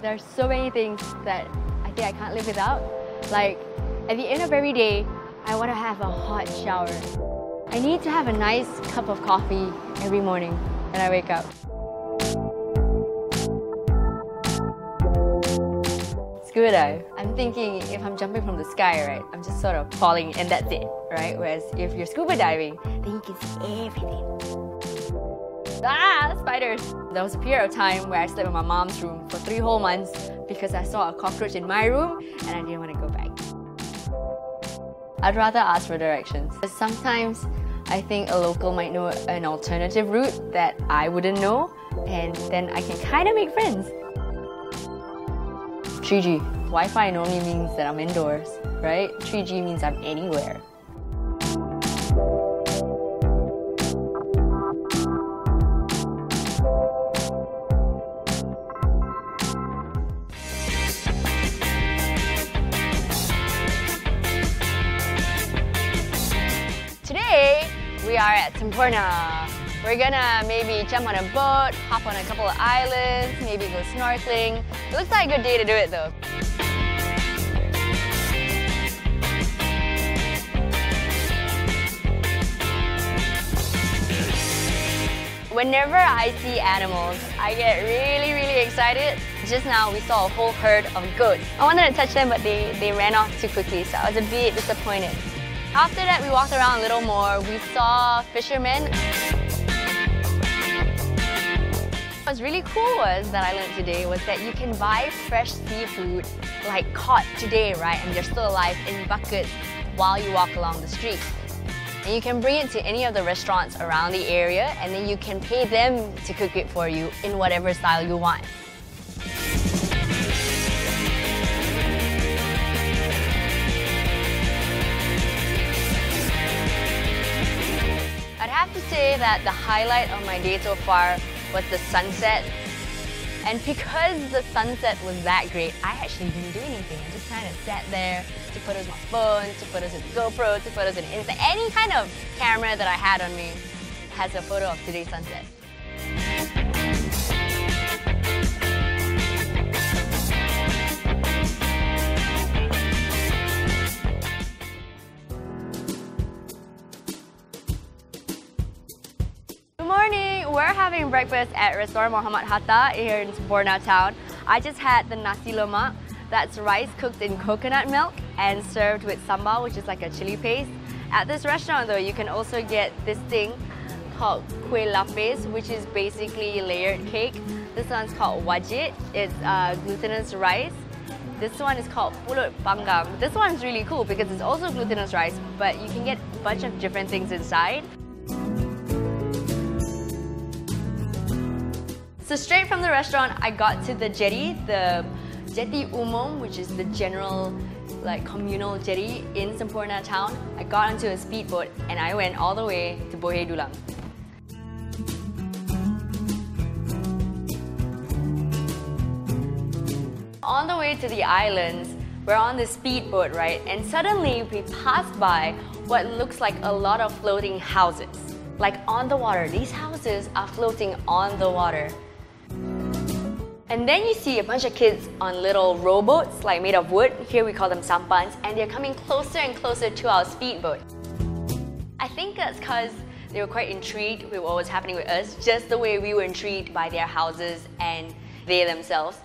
There's so many things that I think I can't live without. Like, at the end of every day, I want to have a hot shower. I need to have a nice cup of coffee every morning when I wake up. Scuba dive. I'm thinking if I'm jumping from the sky, right, I'm just sort of falling and that's it, right? Whereas if you're scuba diving, then you can see everything. Ah, spiders! There was a period of time where I slept in my mom's room for 3 whole months because I saw a cockroach in my room and I didn't want to go back. I'd rather ask for directions. Sometimes I think a local might know an alternative route that I wouldn't know, and then I can kind of make friends. 3G. Wi-Fi normally means that I'm indoors, right? 3G means I'm anywhere. Today, we are at Semporna. We're gonna maybe jump on a boat, hop on a couple of islands, maybe go snorkeling. It looks like a good day to do it though. Whenever I see animals, I get really excited. Just now we saw a whole herd of goats. I wanted to touch them, but they ran off too quickly, so I was a bit disappointed. After that, we walked around a little more. We saw fishermen. What's really cool that I learned today was that you can buy fresh seafood, like caught today, right? And they're still alive in buckets while you walk along the street. And you can bring it to any of the restaurants around the area, and then you can pay them to cook it for you in whatever style you want. I'd have to say that the highlight of my day so far was the sunset. And because the sunset was that great, I actually didn't do anything. I just kind of sat there, took photos with my phone, took photos with the GoPro, took photos with Insta. Any kind of camera that I had on me has a photo of today's sunset. We're having breakfast at Restaurant Muhammad Hatta here in Borneo town. I just had the nasi lemak. That's rice cooked in coconut milk and served with sambal, which is like a chili paste. At this restaurant though, you can also get this thing called kueh lapis, which is basically layered cake. This one's called wajit. It's glutinous rice. This one is called pulut panggang. This one's really cool because it's also glutinous rice, but you can get a bunch of different things inside. So straight from the restaurant, I got to the jetty umum, which is the general communal jetty in Semporna town. I got onto a speedboat and I went all the way to Bohe Dulang. On the way to the islands, we're on this speedboat, right? And suddenly we passed by what looks like a lot of floating houses. Like on the water. These houses are floating on the water. And then you see a bunch of kids on little rowboats, like made of wood. Here we call them sampans, and they're coming closer and closer to our speedboat. I think that's because they were quite intrigued with what was happening with us, just the way we were intrigued by their houses and they themselves.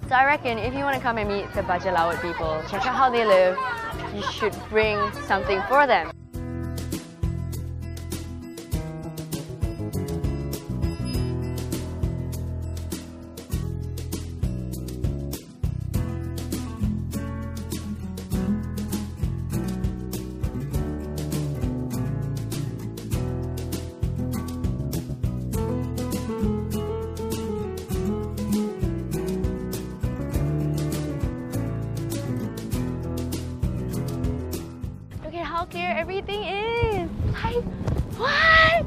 So I reckon if you want to come and meet the Bajau Laut people, check out how they live, you should bring something for them. How clear everything is! Like, what?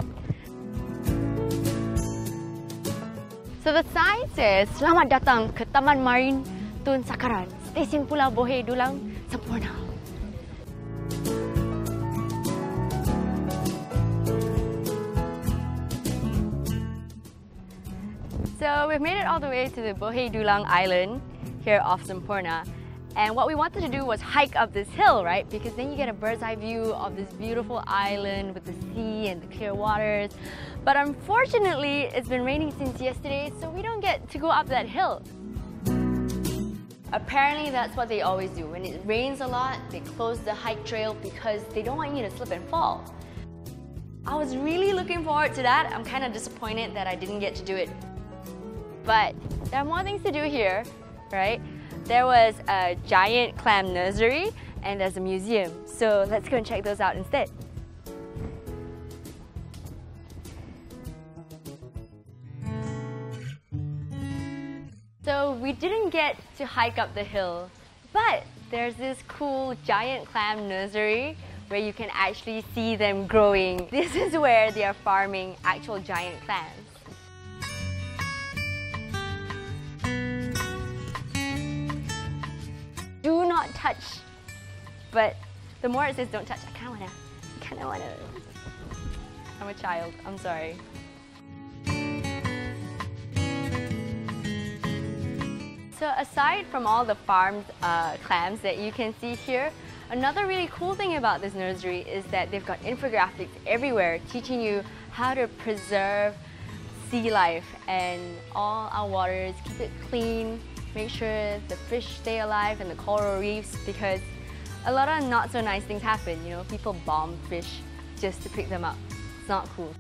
So the sign says, Selamat datang ke Taman Marin Tun Sakaran, Stesen Pulau Bohe Dulang, Semporna. So we've made it all the way to the Bohei Dulang Island here off Semporna. And what we wanted to do was hike up this hill, right? Because then you get a bird's eye view of this beautiful island with the sea and the clear waters. But unfortunately, it's been raining since yesterday, so we don't get to go up that hill. Apparently, that's what they always do. When it rains a lot, they close the hike trail because they don't want you to slip and fall. I was really looking forward to that. I'm kind of disappointed that I didn't get to do it. But there are more things to do here, right? There was a giant clam nursery and there's a museum. So let's go and check those out instead. So we didn't get to hike up the hill, but there's this cool giant clam nursery where you can actually see them growing. This is where they are farming actual giant clams. Do not touch, but the more it says don't touch, I kinda wanna. I'm a child, I'm sorry. So aside from all the farmed clams that you can see here, another really cool thing about this nursery is that they've got infographics everywhere teaching you how to preserve sea life and all our waters, keep it clean, make sure the fish stay alive and the coral reefs, because a lot of not so nice things happen, you know, people bomb fish just to pick them up. It's not cool.